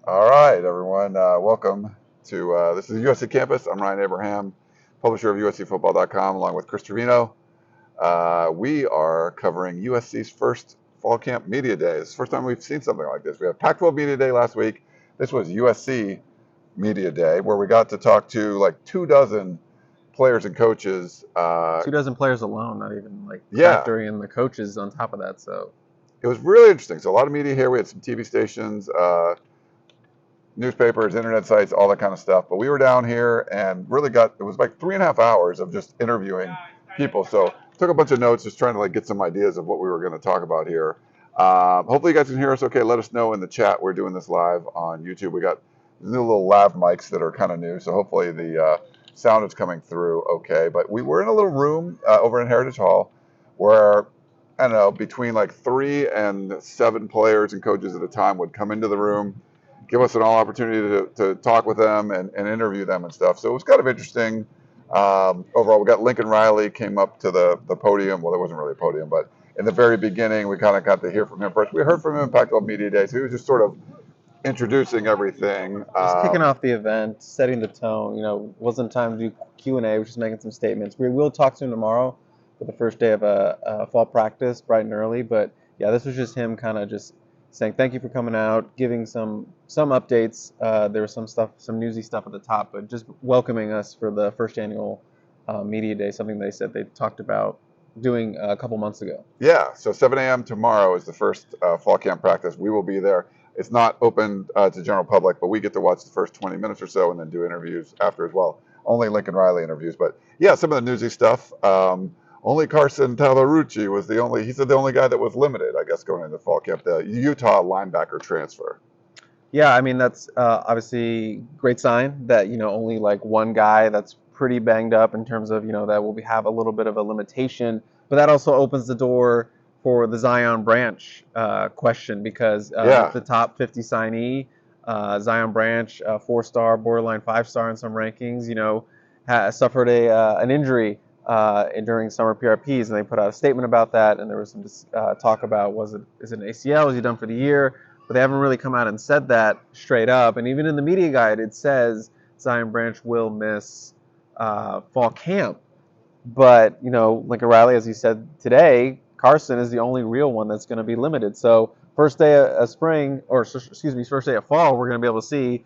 All right, everyone. Welcome to this is USC Campus. I'm Ryan Abraham, publisher of USCFootball.com, along with Chris Trevino. We are covering USC's first fall camp media day. It's the first time we've seen something like this. We had Pac-12 media day last week. This was USC media day, where we got to talk to like 24 players and coaches. 24 players alone, not even Yeah, factoring in the coaches on top of that. So it was really interesting. So a lot of media here. We had some TV stations. Newspapers, internet sites, all that kind of stuff. But we were down here and really it was like 3.5 hours of just interviewing people. So took a bunch of notes, just trying to get some ideas of what we were going to talk about here. Hopefully you guys can hear us okay. Let us know in the chat. We're doing this live on YouTube. We got new little lav mics that are kind of new. So hopefully the sound is coming through okay. But we were in a little room over in Heritage Hall where, I don't know, between like 3 and 7 players and coaches at a time would come into the room, give us an all opportunity to talk with them and interview them and stuff. So it was kind of interesting. Overall, we got Lincoln Riley came up to the podium. Well, there wasn't really a podium, but in the very beginning, we kind of got to hear from him first. We heard from him in Pac-12 Media Day, so he was just sort of introducing everything. just kicking off the event, setting the tone. Wasn't time to do Q&A. We're just making some statements. We will talk to him tomorrow for the first day of a fall practice, bright and early. But yeah, this was just him kind of just saying thank you for coming out, giving some updates. There was some newsy stuff at the top, but just welcoming us for the first annual media day, something they said they talked about doing a couple months ago. Yeah, so 7 a.m. tomorrow is the first fall camp practice. We will be there. It's not open to general public, but we get to watch the first 20 minutes or so and then do interviews after as well. Only Lincoln Riley interviews, but yeah, some of the newsy stuff. Only Carson Talarucci was the only guy that was limited, I guess, going into fall camp, the Utah linebacker transfer. Yeah, I mean that's obviously great sign that only like one guy that's pretty banged up in terms of that will have a little bit of a limitation, but that also opens the door for the Zion Branch question because Yeah. with the top 50 signee, Zion Branch, 4-star, borderline 5-star in some rankings, suffered an injury during summer PRPs, and they put out a statement about that, and there was some talk about is it an ACL, is he done for the year? But they haven't really come out and said that straight up. And even in the media guide, it says Zion Branch will miss fall camp. But, Lincoln Riley, as he said today, Carson is the only real one that's going to be limited. So first day of spring, first day of fall, we're going to be able to see,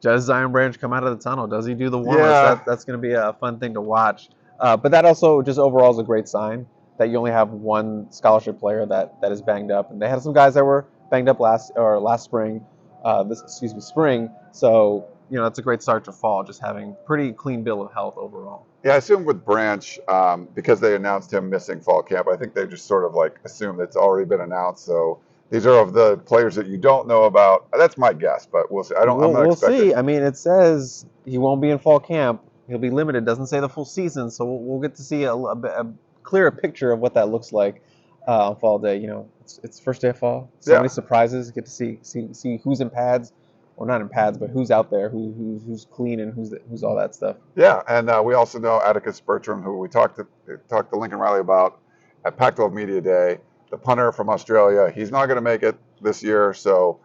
does Zion Branch come out of the tunnel? Does he do the warm-ups? Yeah. That's going to be a fun thing to watch. But that also just overall is a great sign that you only have one scholarship player that is banged up. And they had some guys that were banged up last spring, spring. So that's a great start to fall, just having pretty clean bill of health overall. Yeah, I assume with Branch, because they announced him missing fall camp, I think they just sort of assumed it's already been announced. So these are of the players that you don't know about. That's my guess, but we'll see. We'll see. I mean, it says he won't be in fall camp. He'll be limited. Doesn't say the full season, so we'll get to see a clearer picture of what that looks like on fall day. It's first day of fall. So many surprises. Get to see who's in pads, or not in pads, but who's out there, who's clean, and who's all that stuff. Yeah, and we also know Atticus Bertram, who we talked to Lincoln Riley about at Pac-12 Media Day, the punter from Australia. He's not going to make it this year, so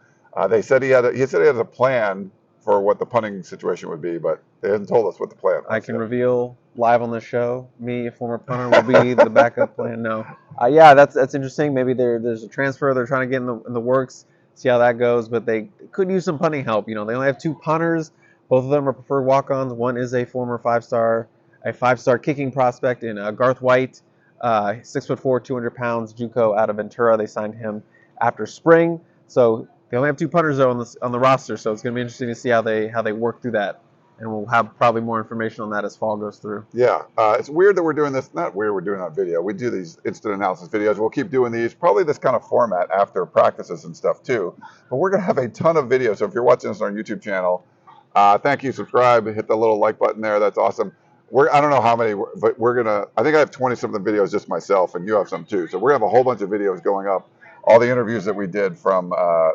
they said he has a plan for what the punting situation would be, but they haven't told us what the plan was. I can reveal live on the show. Me, a former punter, will be the backup plan. No, yeah, that's interesting. Maybe there's a transfer they're trying to get in the works. See how that goes, but they could use some punting help. They only have 2 punters. Both of them are preferred walk-ons. One is a former 5-star kicking prospect in Garth White, 6'4", 200 pounds, JUCO out of Ventura. They signed him after spring, so they only have 2 punters though on the roster. So it's going to be interesting to see how they work through that, and we'll have probably more information on that as fall goes through. Yeah, it's weird that we're doing this. Not weird we're doing that video. We do these instant analysis videos. We'll keep doing these, probably this kind of format after practices and stuff too. But we're going to have a ton of videos. So if you're watching this on our YouTube channel, thank you, subscribe, hit the little like button there. That's awesome. I don't know how many, but I think I have 20-something videos just myself, and you have some too. So we're going to have a whole bunch of videos going up, all the interviews that we did from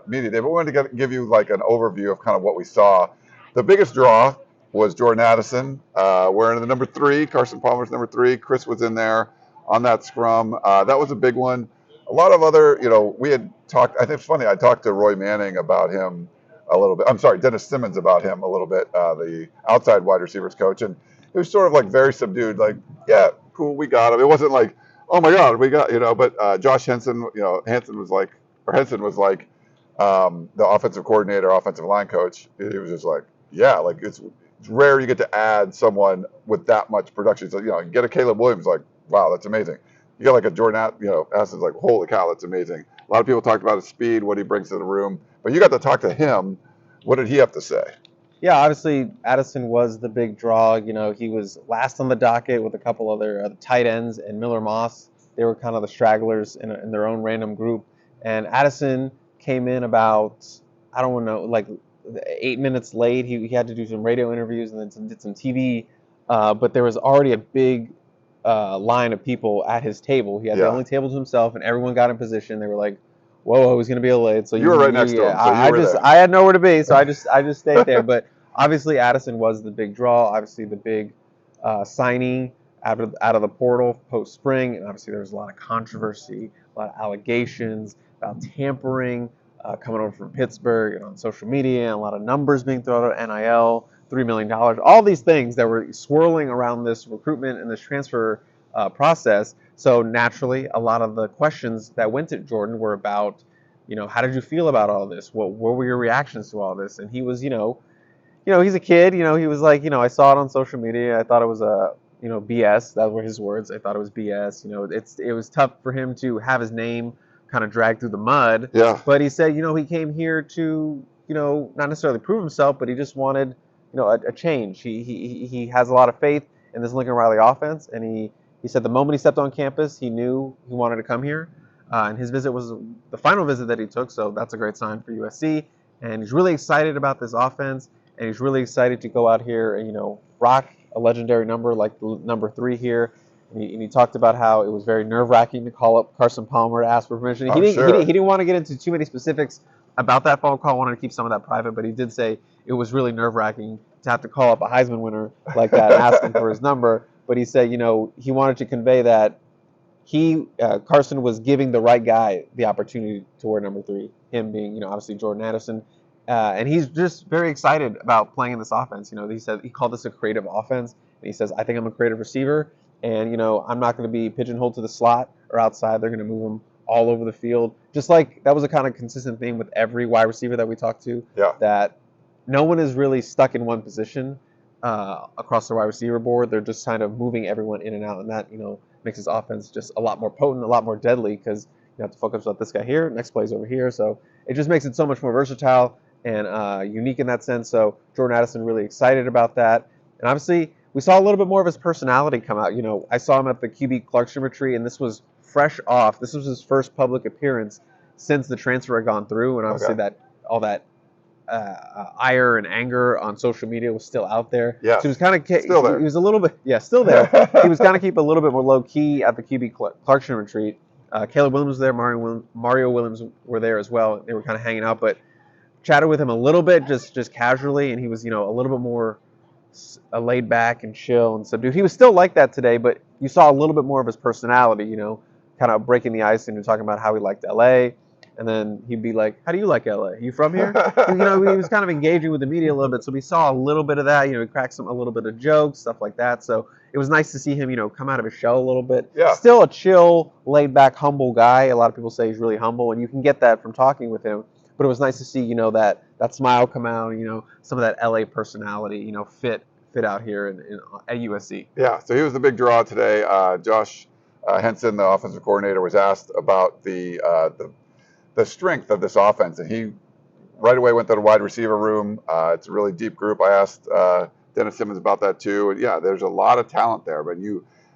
Media Day. But we wanted to give you an overview of kind of what we saw. The biggest draw was Jordan Addison wearing the number 3. Carson Palmer's number 3. Chris was in there on that scrum. That was a big one. A lot of other, we had talked, I think it's funny, I talked to Roy Manning about him a little bit. I'm sorry, Dennis Simmons about him a little bit, the outside wide receivers coach, and it was sort of like very subdued, like, yeah, cool, we got him. It wasn't like, oh my God, we got, but Josh Henson, Henson was like, the offensive coordinator, offensive line coach. He was just like, yeah, like it's rare you get to add someone with that much production. So, you get a Caleb Williams, like, wow, that's amazing. You got like a Jordan, Addison's like, holy cow, that's amazing. A lot of people talked about his speed, what he brings to the room, but you got to talk to him. What did he have to say? Yeah, obviously Addison was the big draw. He was last on the docket with a couple other tight ends and Miller Moss. They were kind of the stragglers in their own random group. And Addison came in about, I don't know, like 8 minutes late. He had to do some radio interviews and then did some TV. But there was already a big line of people at his table. He had the only table to himself, and everyone got in position. They were like, whoa, he's going to be late. So you were right next to him. So I had nowhere to be, so I just stayed there. But obviously, Addison was the big draw. Obviously, the big signing out of the portal post spring, and obviously there was a lot of controversy, a lot of allegations about tampering coming over from Pittsburgh and on social media, and a lot of numbers being thrown out, NIL, $3 million, all these things that were swirling around this recruitment and this transfer process. So naturally, a lot of the questions that went to Jordan were about, how did you feel about all this? What were your reactions to all this? And he was, he's a kid. He was like, I saw it on social media. I thought it was BS. That were his words. I thought it was BS. It was tough for him to have his name kind of dragged through the mud. Yeah. But he said, he came here to, not necessarily prove himself, but he just wanted, a change. He has a lot of faith in this Lincoln Riley offense, and he said the moment he stepped on campus, he knew he wanted to come here. And his visit was the final visit that he took, so that's a great sign for USC. And he's really excited about this offense, and he's really excited to go out here and, rock a legendary number like the number 3 here. And he talked about how it was very nerve-wracking to call up Carson Palmer to ask for permission. He didn't want to get into too many specifics about that phone call, wanted to keep some of that private, but he did say it was really nerve-wracking to have to call up a Heisman winner like that and ask him for his number. But he said, he wanted to convey that Carson was giving the right guy the opportunity to wear number 3, him being, obviously Jordan Addison. And he's just very excited about playing in this offense. He said he called this a creative offense. And he says, I think I'm a creative receiver. And, I'm not going to be pigeonholed to the slot or outside. They're going to move him all over the field. Just like that was a kind of consistent theme with every wide receiver that we talked to. Yeah. That no one is really stuck in one position across the wide receiver board. They're just kind of moving everyone in and out. And that, makes his offense just a lot more potent, a lot more deadly because you have to focus on this guy here, next play's over here. So it just makes it so much more versatile and unique in that sense. So Jordan Addison really excited about that. And obviously, we saw a little bit more of his personality come out. I saw him at the QB Clarkson retreat, and this was fresh off. This was his first public appearance since the transfer had gone through, and obviously all that ire and anger on social media was still out there. Yeah, so he was kind of still there. He was a little bit, still there. He was kind of keep a little bit more low key at the QB Clarkson retreat. Caleb Williams was there, Mario Williams were there as well. They were kind of hanging out, but chatted with him a little bit, just casually, and he was a little bit more laid back and chill and subdued. He was still like that today, but you saw a little bit more of his personality, kind of breaking the ice and talking about how he liked LA. And then he'd be like, how do you like LA? Are you from here? He was kind of engaging with the media a little bit. So we saw a little bit of that, he cracked a little bit of jokes, stuff like that. So it was nice to see him, come out of his shell a little bit. Yeah. Still a chill, laid back, humble guy. A lot of people say he's really humble, and you can get that from talking with him. But it was nice to see, that smile come out, some of that LA personality, fit out here at USC. Yeah, so he was the big draw today. Josh Henson, the offensive coordinator, was asked about the strength of this offense, and he right away went to the wide receiver room. It's a really deep group. I asked Dennis Simmons about that too. And yeah, there's a lot of talent there, but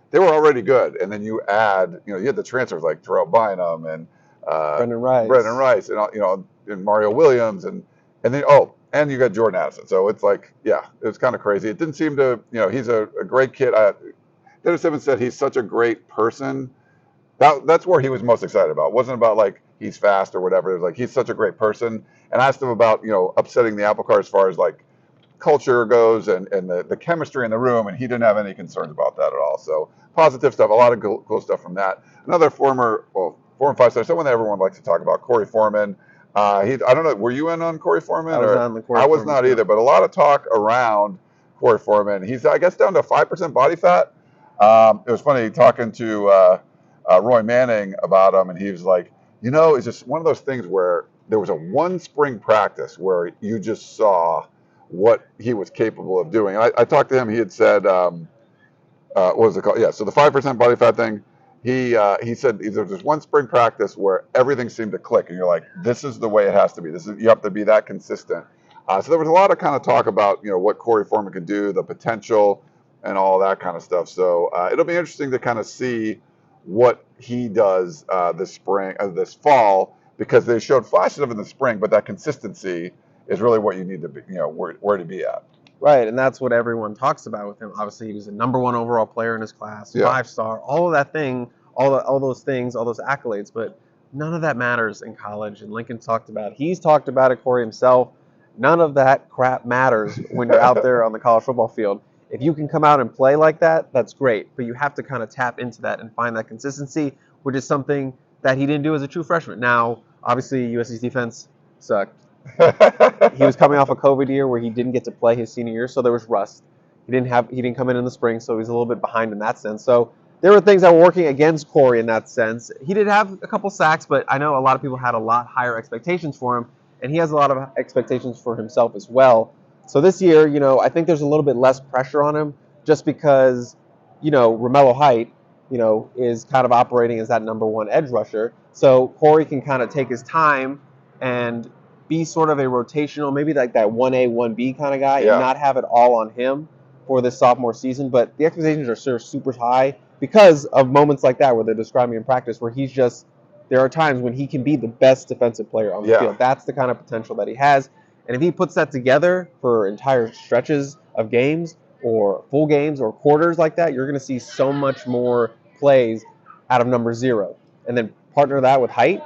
they were already good, and then you add, you had the transfers like Terrell Bynum and Brendan Rice, and and Mario Williams, and then and you got Jordan Addison. So it's like, yeah, it was kind of crazy. It didn't seem to, he's a great kid. Dennis Simmons said he's such a great person. That's where he was most excited about. It wasn't about like he's fast or whatever. It was like he's such a great person. And I asked him about, upsetting the apple cart as far as like culture goes and the chemistry in the room, and he didn't have any concerns about that at all. So positive stuff, a lot of cool stuff from that. Another former 5-star, someone that everyone likes to talk about, Foreman. I don't know. Were you in on Corey I Foreman? was Or on the Corey I was Foreman not either, camp. but a lot of talk around Corey Foreman. He's, I guess, down to 5% body fat. It was funny talking to Roy Manning about him, and he was like, it's just one of those things where there was a one spring practice where you just saw what he was capable of doing. And I talked to him. He had said, what was it called? Yeah, so the 5% body fat thing. He said there's this one spring practice where everything seemed to click, and you're like, this is the way it has to be. You have to be that consistent. So there was a lot of kind of talk about what Corey Foreman could do, the potential, and all that kind of stuff. So it'll be interesting to kind of see what he does this fall, because they showed flashes of it in the spring, but that consistency is really what you need to be, where to be at. Right, and that's what everyone talks about with him. Obviously, he was a #1 overall player in his class, Yeah. 5-star, all of that thing, all those things, all those accolades, but none of that matters in college. And Lincoln he's talked about it, Corey himself. None of that crap matters when you're out there on the college football field. If you can come out and play like that, that's great, but you have to kind of tap into that and find that consistency, which is something that he didn't do as a true freshman. Now, obviously, USC's defense sucked. He was coming off a COVID year where he didn't get to play his senior year, so there was rust. He didn't come in the spring, so he's a little bit behind in that sense. So there were things that were working against Corey in that sense. He did have a couple sacks, but I know a lot of people had a lot higher expectations for him, and he has a lot of expectations for himself as well. So this year, I think there's a little bit less pressure on him just because, Romello Height, is kind of operating as that #1 edge rusher. So Corey can kind of take his time and be sort of a rotational, maybe like that 1A, 1B kind of guy, Yeah. and not have it all on him for this sophomore season. But the expectations are super high because of moments like that where they're describing in practice where there are times when he can be the best defensive player on the field. That's the kind of potential that he has. And if he puts that together for entire stretches of games or full games or quarters like that, you're going to see so much more plays out of number 0. And then partner that with height.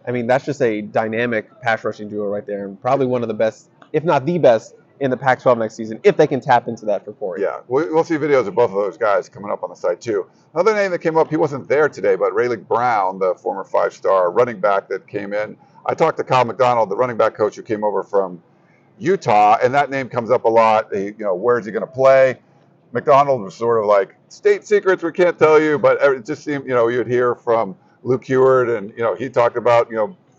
I mean, that's just a dynamic pass rushing duo right there, and probably one of the best, if not the best, in the Pac-12 next season, if they can tap into that for Corey. Yeah, we'll see videos of both of those guys coming up on the site too. Another name that came up, he wasn't there today, but Rayleigh Brown, the former 5-star running back that came in. I talked to Kyle Mcdonald, the running back coach who came over from Utah, and that name comes up a lot. Where is he going to play? McDonald was sort of like, state secrets we can't tell you, but it just seemed, you'd hear from Luke Heward, and he talked about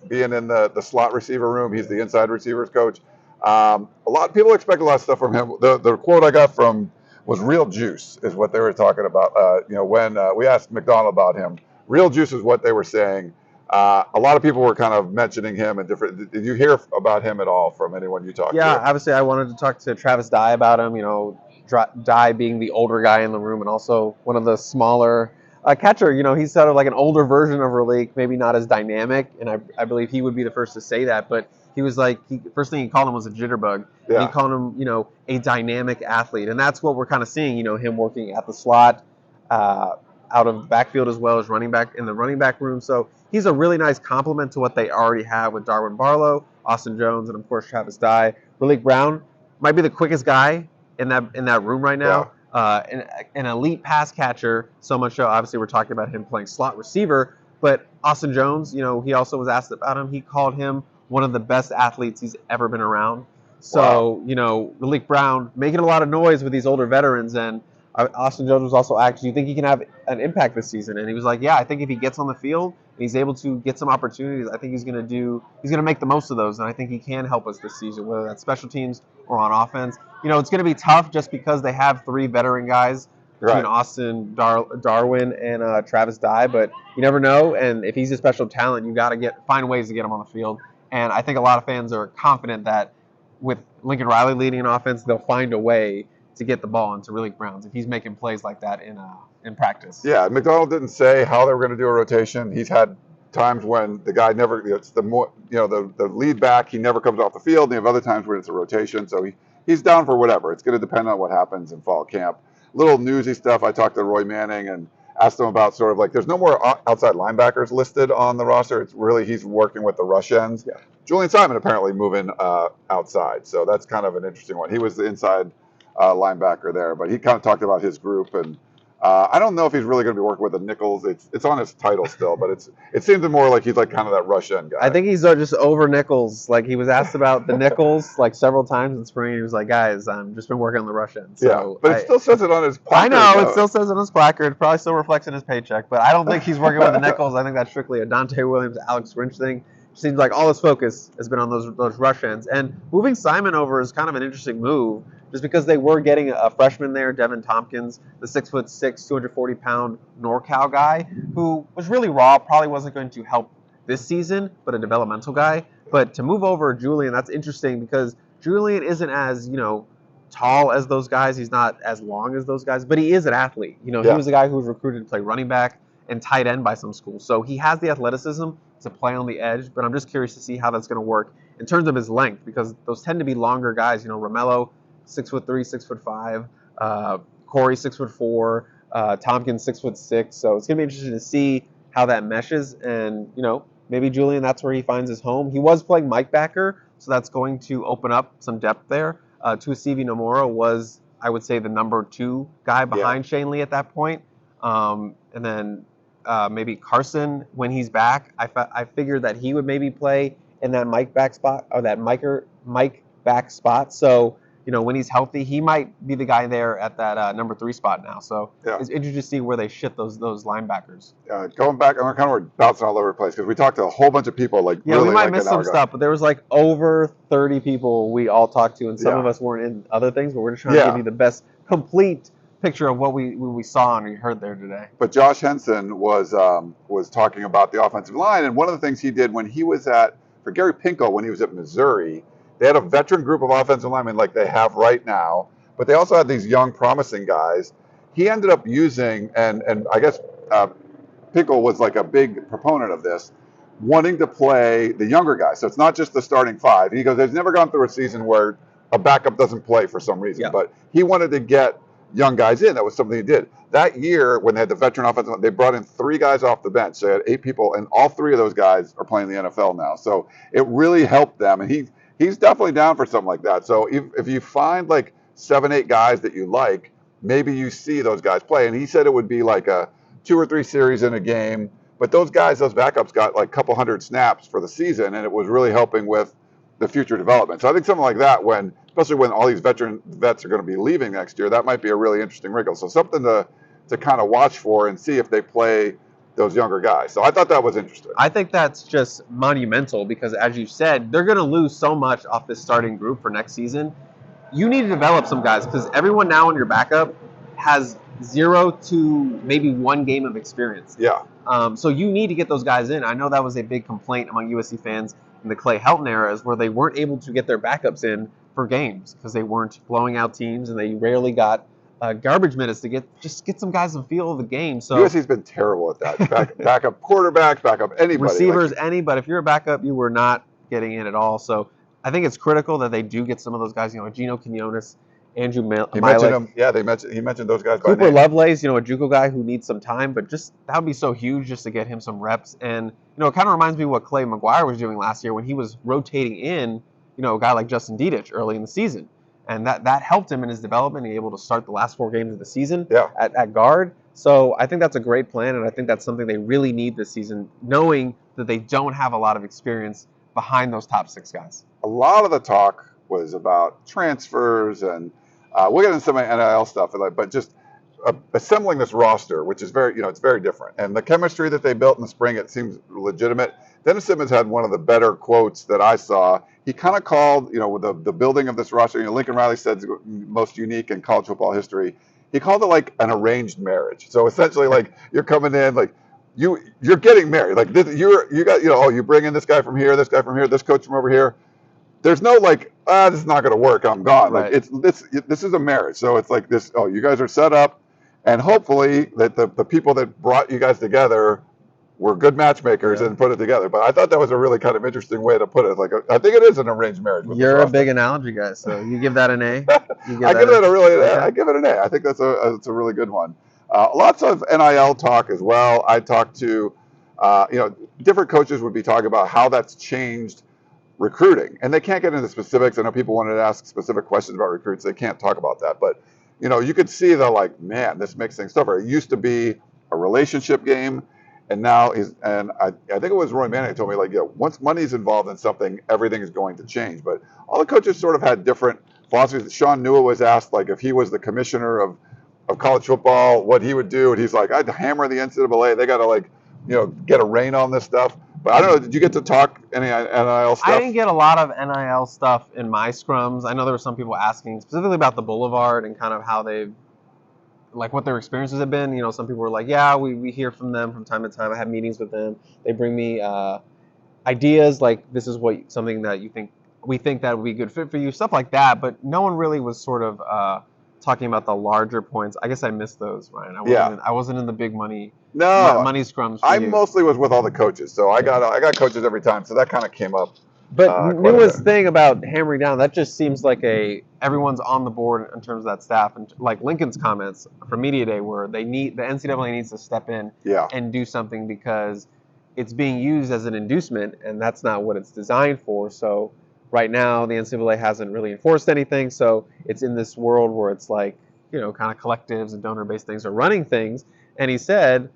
being in the slot receiver room. He's the inside receivers coach. A lot of people expect a lot of stuff from him. The quote I got from was "real juice" is what they were talking about. When we asked McDonald about him, real juice is what they were saying. A lot of people were kind of mentioning him and different. Did you hear about him at all from anyone you talked to? Yeah, obviously I wanted to talk to Travis Dye about him. Dye being the older guy in the room and also one of the smaller catcher. He's sort of like an older version of Rayleigh, maybe not as dynamic, and I believe he would be the first to say that. But he was like, first thing he called him was a jitterbug. Yeah. And he called him, a dynamic athlete, and that's what we're kind of seeing. Him working at the slot, out of the backfield as well as running back in the running back room. So he's a really nice complement to what they already have with Darwin Barlow, Austin Jones, and of course Travis Dye. Rayleigh Brown might be the quickest guy in that room right now. Yeah. An elite pass catcher, so much so obviously we're talking about him playing slot receiver, but Austin Jones, he also was asked about him. He called him one of the best athletes he's ever been around. So, wow. Malik Brown making a lot of noise with these older veterans, and Austin Jones was also asked, do you think he can have an impact this season? And he was like, yeah, I think if he gets on the field and he's able to get some opportunities, I think he's going to make the most of those. And I think he can help us this season, whether that's special teams or on offense. It's going to be tough just because they have 3 veteran guys between Austin, Darwin, and Travis Dye, but you never know. And if he's a special talent, you got to find ways to get him on the field. And I think a lot of fans are confident that with Lincoln Riley leading an offense, they'll find a way to get the ball into Rayleigh Brown if he's making plays like that in practice. Yeah, McDonald didn't say how they were going to do a rotation. He's had times when the guy never, it's the lead back, he never comes off the field. And you have other times where it's a rotation. So he's down for whatever. It's going to depend on what happens in fall camp. Little newsy stuff. I talked to Roy Manning and asked him about sort of like, there's no more outside linebackers listed on the roster. It's really, he's working with the rush ends. Yeah. Julian Simon apparently moving outside. So that's kind of an interesting one. He was the inside linebacker there, but he kind of talked about his group and I don't know if he's really going to be working with the nickels. It's on his title still, but it seems more like he's like kind of that rush end guy. I think he's just over nickels. Like he was asked about the nickels like several times in spring. He was like, "Guys, I'm just been working on the rush end." So but it still says it on his placard. I know it still says it on his placard. Probably still reflects in his paycheck, but I don't think he's working with the nickels. I think that's strictly a Dante Williams, Alex Grinch thing. Seems like all his focus has been on those rush ends, and moving Simon over is kind of an interesting move. Just because they were getting a freshman there, Devin Tompkins, the 6'6", 240-pound NorCal guy, who was really raw, probably wasn't going to help this season, but a developmental guy. But to move over Julian, that's interesting because Julian isn't as, tall as those guys. He's not as long as those guys, but he is an athlete. He was a guy who was recruited to play running back and tight end by some schools. So he has the athleticism to play on the edge, but I'm just curious to see how that's going to work in terms of his length because those tend to be longer guys. Romello, 6'3", 6'5", Corey 6'4", Tompkins 6'6". So it's gonna be interesting to see how that meshes, and maybe Julian, that's where he finds his home. He was playing Mike backer, so that's going to open up some depth there. Tuasivi Nomura was, I would say, the number 2 guy behind Shane Lee at that point, and then maybe Carson when he's back. I figured that he would maybe play in that Mike back spot or that Mike back spot. So. When he's healthy, he might be the guy there at that number 3 spot now. So it's interesting to see where they shift those linebackers. Going back, I'm kind of bouncing all over the place because we talked to a whole bunch of people. We might miss some stuff, but there was over 30 people we all talked to, and some of us weren't in other things, but we're just trying to give you the best complete picture of what we saw and we heard there today. But Josh Henson was talking about the offensive line, and one of the things he did when he was for Gary Pinkel when he was at Missouri. They had a veteran group of offensive linemen like they have right now, but they also had these young, promising guys. He ended up using, and I guess Pickle was like a big proponent of this, wanting to play the younger guys. So it's not just the starting 5. He goes, they've never gone through a season where a backup doesn't play for some reason, but he wanted to get young guys in. That was something he did. That year, when they had the veteran offensive line, they brought in 3 guys off the bench. So they had 8 people, and all 3 of those guys are playing in the NFL now. So it really helped them, and he's definitely down for something like that. So if you find like 7, 8 guys that you like, maybe you see those guys play. And he said it would be like a 2 or 3 series in a game. But those guys, those backups got like a couple hundred snaps for the season, and it was really helping with the future development. So I think something like that, especially when all these vets are going to be leaving next year, that might be a really interesting wrinkle. So something to kind of watch for and see if they play those younger guys. So I thought that was interesting. I think that's just monumental because, as you said, they're going to lose so much off this starting group for next season. You need to develop some guys because everyone now in your backup has 0 to maybe 1 game of experience. Yeah. So you need to get those guys in. I know that was a big complaint among USC fans in the Clay Helton era, is where they weren't able to get their backups in for games because they weren't blowing out teams and they rarely got garbage minutes to get some guys to feel the game. So USC's been terrible at that. Backup quarterbacks, backup anybody. Receivers, but if you're a backup, you were not getting in at all. So I think it's critical that they do get some of those guys. Gino Quinones, Andrew Malik. He mentioned them. Yeah, he mentioned those guys by Cooper name. Lovelace, a JUCO guy who needs some time, but just that would be so huge just to get him some reps. And it kind of reminds me of what Clay McGuire was doing last year when he was rotating in, a guy like Justin Dedich early in the season. And that helped him in his development, being able to start the last 4 games of the season at guard. So I think that's a great plan, and I think that's something they really need this season, knowing that they don't have a lot of experience behind those top 6 guys. A lot of the talk was about transfers, and we'll get into some NIL stuff, but just assembling this roster, which is very, it's very different. And the chemistry that they built in the spring, it seems legitimate. Dennis Simmons had one of the better quotes that I saw. He kind of called, with the building of this roster, Lincoln Riley said most unique in college football history. He called it like an arranged marriage. So essentially, like you're coming in, like you're getting married. Like this, you got, you bring in this guy from here, this coach from over here. There's no like, this is not going to work, I'm gone. Right. Like this is a marriage. So it's like this. Oh, you guys are set up, and hopefully that the people that brought you guys together were good matchmakers and put it together. But I thought that was a really kind of interesting way to put it. Like I think it is an arranged marriage. You're a big analogy guy, so you give that an A. I give it an A. I think that's a really good one. Lots of NIL talk as well. I talked to, different coaches would be talking about how that's changed recruiting, and they can't get into specifics. I know people wanted to ask specific questions about recruits. They can't talk about that, but you could see the like, man, this makes things tougher. It used to be a relationship game, and now I think it was Roy Manning who told me like, once money's involved in something, everything is going to change. But all the coaches sort of had different philosophies. Sean Newell was asked like if he was the commissioner of college football, what he would do, and he's like, I'd hammer the NCAA. They got to like, get a rein on this stuff. But I don't know. Did you get to talk any NIL stuff? I didn't get a lot of NIL stuff in my scrums. I know there were some people asking specifically about the Boulevard and kind of how they've, like what their experiences have been. Some people were like, yeah, we hear from them from time to time. I have meetings with them. They bring me ideas like this is something that we think that would be a good fit for you, stuff like that. But no one really was sort of talking about the larger points. I guess I missed those, Ryan. I wasn't in the big money scrums. I mostly was with all the coaches, so I got coaches every time, so that kind of came up. But newest thing about hammering down, that just seems like everyone's on the board in terms of that staff, and like Lincoln's comments from Media Day where the NCAA needs to step in and do something because it's being used as an inducement, and that's not what it's designed for. So right now, the NCAA hasn't really enforced anything, so it's in this world where it's like, kind of collectives and donor-based things are running things. And he said,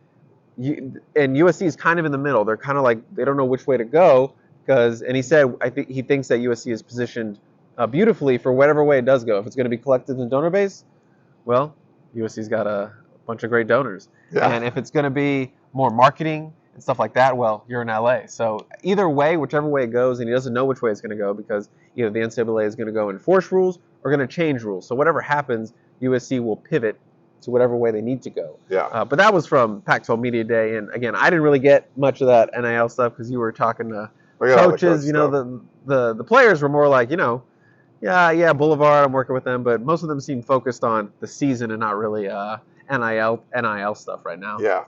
and USC is kind of in the middle. They're kind of like, they don't know which way to go, and he said, I think he thinks that USC is positioned beautifully for whatever way it does go. If it's going to be collectives and donor-based, well, USC's got a bunch of great donors. Yeah. And if it's going to be more marketing and stuff like that, well, you're in LA. So either way, whichever way it goes, and he doesn't know which way it's going to go because either the NCAA is going to go enforce rules or going to change rules. So whatever happens, USC will pivot to whatever way they need to go. Yeah. But that was from Pac-12 Media Day, and again, I didn't really get much of that NIL stuff because you were talking to coaches. The players were more like, yeah, Boulevard, I'm working with them, but most of them seem focused on the season and not really NIL stuff right now. Yeah.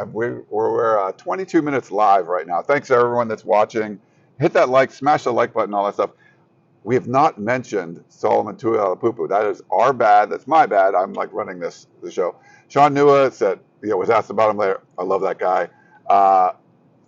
We're 22 minutes live right now. Thanks to everyone that's watching. Hit that like, smash the like button, all that stuff. We have not mentioned Solomon Tuilapupu. That is our bad. That's my bad. I'm like running the show. Sean Nua said, was asked about him later. I love that guy.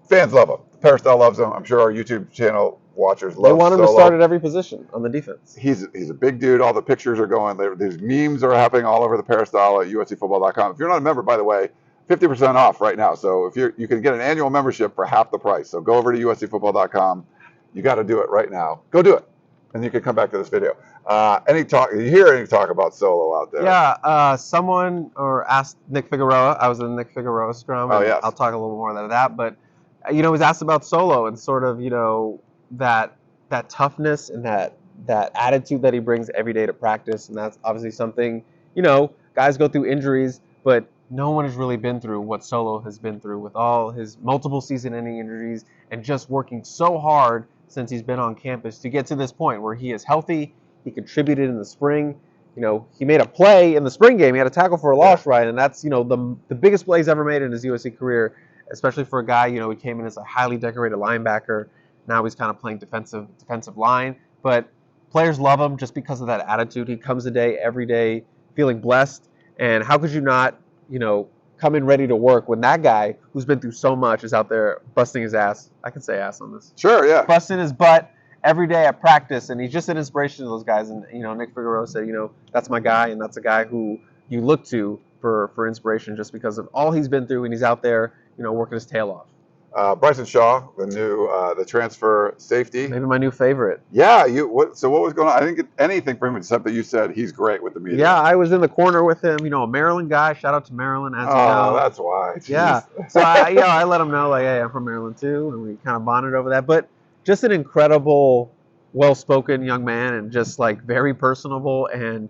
Fans love him. Peristyle loves him. I'm sure our YouTube channel watchers love him. They want him to start at every position on the defense. He's a big dude. All the pictures are going. These memes are happening all over the Peristyle at USCfootball.com. If you're not a member, by the way, 50% off right now. So if you can get an annual membership for half the price. So go over to USCfootball.com. You got to do it right now. Go do it. And you can come back to this video. You hear any talk about Solo out there? Yeah, someone asked Nick Figueroa. I was in Nick Figueroa scrum. Oh, yes. I'll talk a little more about that. But, he was asked about Solo and sort of, that toughness and that attitude that he brings every day to practice. And that's obviously something, guys go through injuries, but no one has really been through what Solo has been through with all his multiple season-ending injuries and just working so hard since he's been on campus to get to this point where he is healthy. He contributed in the spring. He made a play in the spring game. He had a tackle for a loss, right? And that's, the biggest play he's ever made in his USC career, especially for a guy, he came in as a highly decorated linebacker. Now he's kind of playing defensive line. But players love him just because of that attitude. He comes every day feeling blessed. And how could you not, come in ready to work when that guy who's been through so much is out there busting his ass. I can say ass on this. Sure, yeah. Busting his butt every day at practice, and he's just an inspiration to those guys. And, Nick Figueroa said, that's my guy, and that's a guy who you look to for inspiration just because of all he's been through, and he's out there, working his tail off. Bryson Shaw, the transfer safety. Maybe my new favorite. Yeah. So what was going on? I didn't get anything from him except that you said he's great with the media. Yeah, I was in the corner with him. A Maryland guy. Shout out to Maryland, as you know. Oh, that's why. Jeez. Yeah. So I let him know, like, hey, I'm from Maryland too, and we kind of bonded over that. But just an incredible, well-spoken young man, and just like very personable, and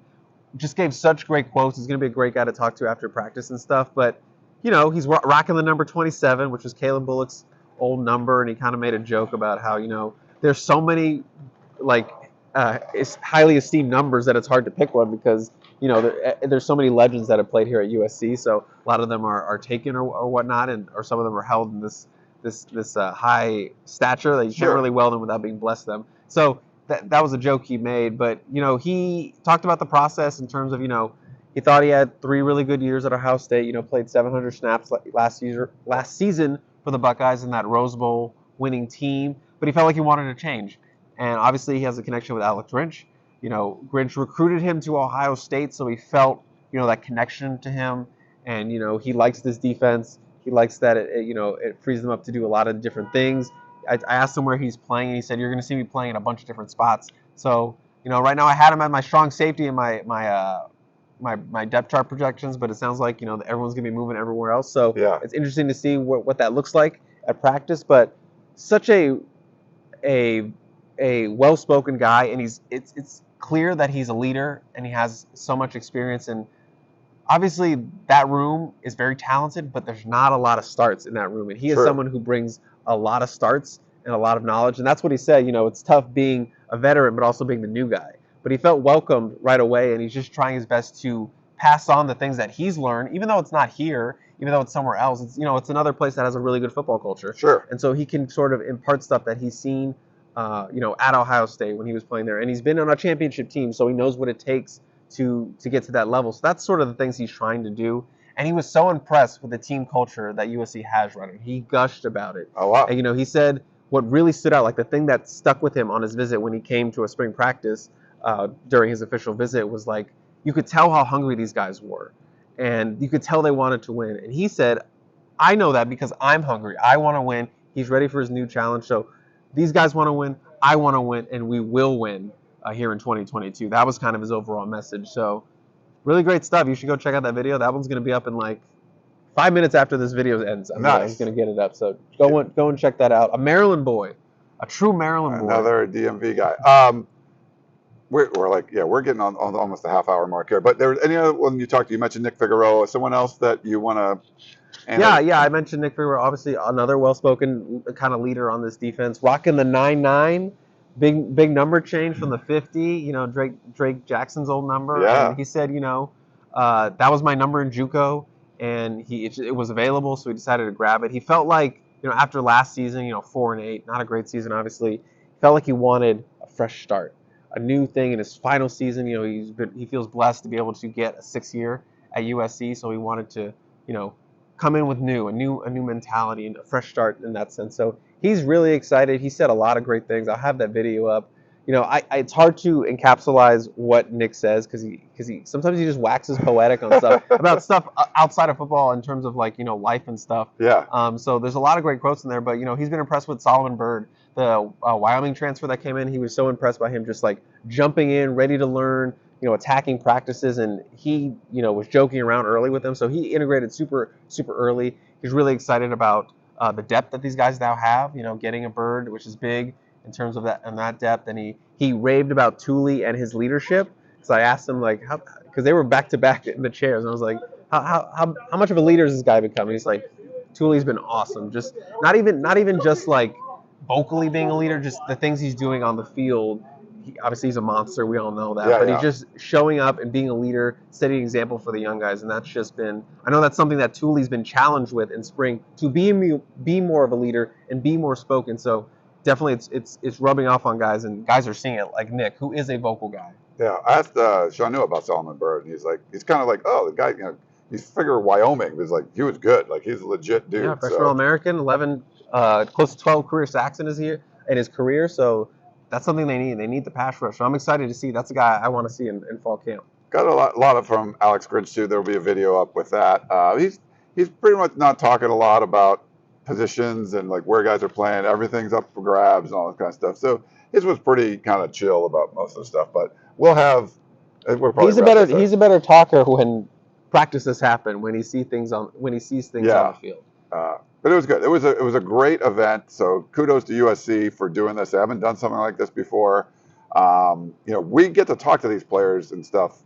just gave such great quotes. He's gonna be a great guy to talk to after practice and stuff. But he's rocking the number 27, which was Kalen Bullock's old number, and he kind of made a joke about how, there's so many, highly esteemed numbers that it's hard to pick one because, there's so many legends that have played here at USC, so a lot of them are taken or whatnot, or some of them are held in this high stature that you can't really weld them without being blessed them. So that was a joke he made, but, he talked about the process in terms of, he thought he had 3 really good years at Ohio State. Played 700 snaps last season for the Buckeyes in that Rose Bowl winning team. But he felt like he wanted to change. And obviously he has a connection with Alex Grinch. Grinch recruited him to Ohio State, so he felt, that connection to him, and he likes this defense. He likes that it frees them up to do a lot of different things. I asked him where he's playing, and he said, "You're going to see me playing in a bunch of different spots." So, right now I had him at my strong safety and my depth chart projections, but it sounds like everyone's going to be moving everywhere else. So Yeah. it's interesting to see what that looks like at practice. But such a well-spoken guy, and it's clear that he's a leader and he has so much experience. And obviously that room is very talented, but there's not a lot of starts in that room, and he is True. someone who brings a lot of starts and a lot of knowledge. And that's what he said. It's tough being a veteran but also being the new guy, but he felt welcomed right away, and he's just trying his best to pass on the things that he's learned, even though it's not here, even though it's somewhere else. It's another place that has a really good football culture. Sure. And so he can sort of impart stuff that he's seen at Ohio State when he was playing there, and he's been on a championship team, so he knows what it takes to get to that level. So that's sort of the things he's trying to do. And he was so impressed with the team culture that USC has running. He gushed about it. Oh, wow. And he said what really stood out, like the thing that stuck with him on his visit when he came to a spring practice during his official visit, was like, you could tell how hungry these guys were, and you could tell they wanted to win. And he said, "I know that because I'm hungry. I want to win." He's ready for his new challenge. So these guys want to win. I want to win, and we will win here in 2022. That was kind of his overall message. So really great stuff. You should go check out that video. That one's going to be up in like 5 minutes after this video ends. I'm Nice. going to get it up. So go and check that out. A Maryland boy, a true Maryland boy. Another DMV guy. We're getting on almost the half-hour mark here. But there was any other one you talked to? You mentioned Nick Figueroa. Someone else that you want to? Yeah. I mentioned Nick Figueroa. Obviously, another well-spoken kind of leader on this defense. Rocking the 9-9, big number change from the 50. Drake Jackson's old number. Yeah. And he said, that was my number in JUCO, and it was available, so he decided to grab it. He felt like, after last season, 4-8, not a great season, obviously. He felt like he wanted a fresh start, a new thing in his final season. He feels blessed to be able to get a 6th year at USC, so he wanted to, come in with a new mentality and a fresh start in that sense. So he's really excited. He said a lot of great things. I'll have that video up. It's hard to encapsulate what Nick says because he sometimes he just waxes poetic on stuff about stuff outside of football in terms of life and stuff. Yeah. So there's a lot of great quotes in there, but he's been impressed with Solomon Byrd, the Wyoming transfer that came in. He was so impressed by him, just jumping in, ready to learn, attacking practices, and he was joking around early with them. So he integrated super early. He's really excited about the depth that these guys now have. Getting a Byrd, which is big in terms of that depth, and he raved about Thule and his leadership. So I asked him because they were back to back in the chairs, and I was like, how much of a leader is this guy becoming? He's like, Thule's been awesome. Just not even just vocally being a leader, just the things he's doing on the field. Obviously he's a monster, we all know that, but he's just showing up and being a leader, setting an example for the young guys, and that's just been, I know that's something that Thule's been challenged with in spring, to be more of a leader and be more spoken. So definitely it's rubbing off on guys, and guys are seeing it, like Nick, who is a vocal guy. Yeah, I asked Sean New about Solomon Byrd, and he's kind of like, oh, the guy, he's figure Wyoming, but he was good, he's a legit dude. Yeah, freshman All-American, 11, close to 12 career sacks in his career, so that's something they need. They need the pass rush. So I'm excited to see. That's a guy I want to see in fall camp. Got a lot of from Alex Grinch too. There will be a video up with that. He's pretty much not talking a lot about positions and where guys are playing. Everything's up for grabs and all that kind of stuff. So his was pretty kind of chill about most of the stuff. But we'll have. He's a better talker when practices happen, when he sees things on the field. But it was good. It was a great event. So kudos to USC for doing this. They haven't done something like this before. We get to talk to these players and stuff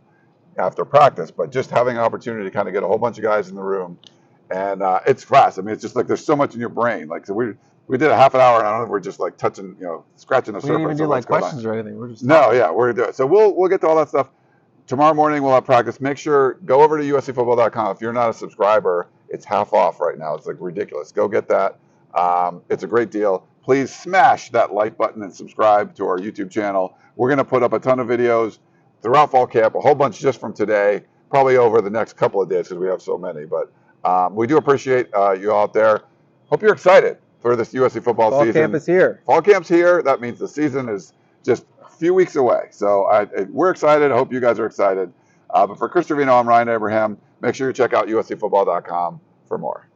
after practice, but just having an opportunity to kind of get a whole bunch of guys in the room, and it's fast. I mean, it's just there's so much in your brain. So we did a half an hour, and I don't know if we're just touching, scratching the surface. We didn't even do questions or anything. We're just we're gonna do it. So we'll get to all that stuff. Tomorrow morning we'll have practice. Make sure, go over to uscfootball.com. If you're not a subscriber, it's half off right now. It's ridiculous. Go get that. It's a great deal. Please smash that like button and subscribe to our YouTube channel. We're going to put up a ton of videos throughout fall camp, a whole bunch just from today, probably over the next couple of days because we have so many. But we do appreciate you all out there. Hope you're excited for this USC football season. Fall camp is here. Fall camp's here. That means the season is just a few weeks away. So we're excited. I hope you guys are excited. But for Chris Trevino, I'm Ryan Abraham. Make sure you check out uscfootball.com for more.